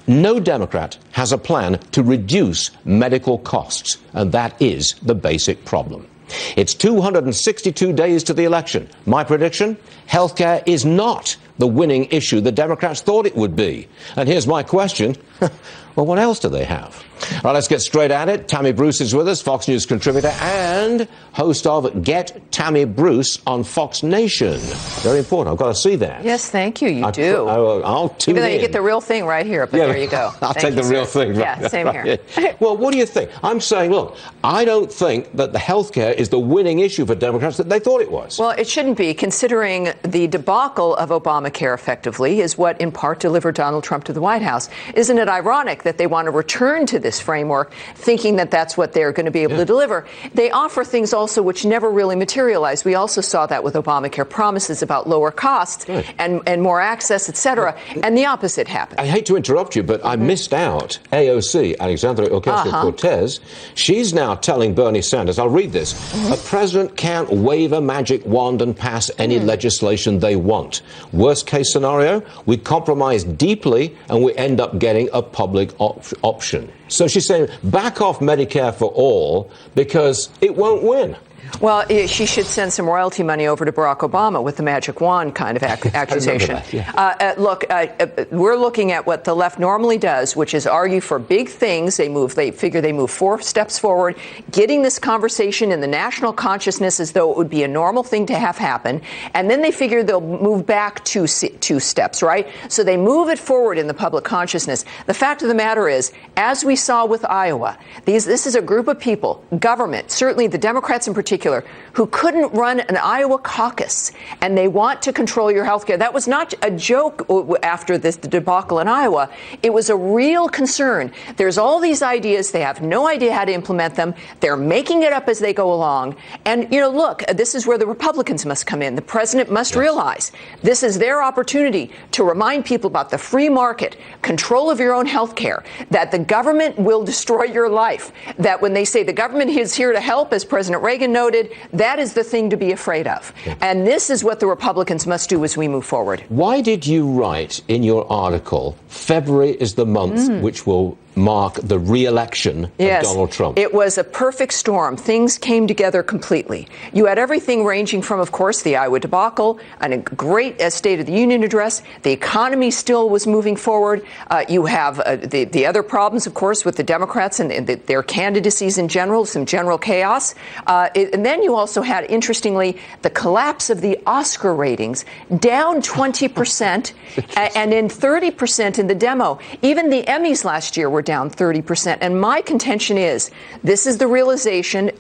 No Democrat has a plan to reduce medical costs, and that is the basic problem. It's 262 days to the election. My prediction, healthcare is not the winning issue the Democrats thought it would be. And here's my question. Well, what else do they have? All right, let's get straight at it. Tammu Bruce is with us, Fox News contributor and host of Get Tammu Bruce on Fox Nation. Very important. I've got to see that. Yes, thank you. You do. I'll tune in. Even though you get the real thing right here, but there you go. I'll take the real thing. Right, yeah, same here. Well, what do you think? I'm saying, look, I don't think that the healthcare is the winning issue for Democrats that they thought it was. Well, it shouldn't be, considering the debacle of Obamacare effectively is what in part delivered Donald Trump to the White House. Isn't it ironic that they want to return to this framework thinking that that's what they're going to be able to deliver? They offer things also which never really materialize. We also saw that with Obamacare, promises about lower costs and more access, etc. And the opposite happened. I hate to interrupt you, but I missed out AOC, Alexandria Ocasio-Cortez. She's now telling Bernie Sanders, I'll read this, a president can't wave a magic wand and pass any legislation they want. Worst case scenario, we compromise deeply and we end up getting a public option. So she's saying back off Medicare for all because it won't win. Well, she should send some royalty money over to Barack Obama with the magic wand kind of accusation. Look, we're looking at what the left normally does, which is argue for big things. They figure they move 4 steps forward, getting this conversation in the national consciousness as though it would be a normal thing to have happen. And then they figure they'll move back 2 steps, right? So they move it forward in the public consciousness. The fact of the matter is, as we saw with Iowa, this is a group of people, government, certainly the Democrats in particular, who couldn't run an Iowa caucus, and they want to control your health care. That was not a joke after this debacle in Iowa. It was a real concern. There's all these ideas. They have no idea how to implement them. They're making it up as they go along. And, look, this is where the Republicans must come in. The president must realize this is their opportunity to remind people about the free market, control of your own health care, that the government will destroy your life, that when they say the government is here to help, as President Reagan noted, that is the thing to be afraid of. And this is what the Republicans must do as we move forward. Why did you write in your article, February is the month which will mark the re-election of Donald Trump? It was a perfect storm. Things came together completely. You had everything ranging from, of course, the Iowa debacle and a great State of the Union address. The economy still was moving forward. You have the other problems, of course, with the Democrats and their candidacies in general, some general chaos. And then you also had, interestingly, the collapse of the Oscar ratings, down 20% and in 30% in the demo. Even the Emmys last year were down 30%. And my contention is this is the realization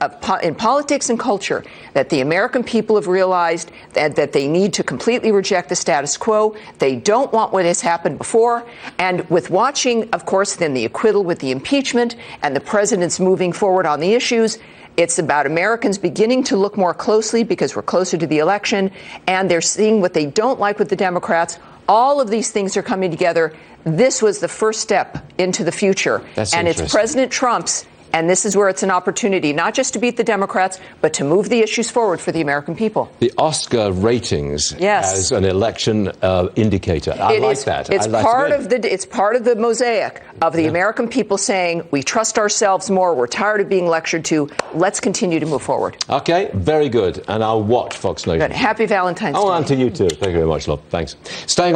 in politics and culture that the American people have realized that they need to completely reject the status quo. They don't want what has happened before. And with watching, of course, then the acquittal with the impeachment and the president's moving forward on the issues, it's about Americans beginning to look more closely because we're closer to the election, and they're seeing what they don't like with the Democrats. All of these things are coming together. This was the first step into the future. And it's President Trump's. And this is where it's an opportunity, not just to beat the Democrats, but to move the issues forward for the American people. The Oscar ratings as an election indicator. I like that. It's part of the mosaic of the American people saying, we trust ourselves more. We're tired of being lectured to. Let's continue to move forward. Okay, very good. And I'll watch Fox Nation. Good. Happy Valentine's Day. Oh, and to you too. Thank you very much, love. Thanks. Staying on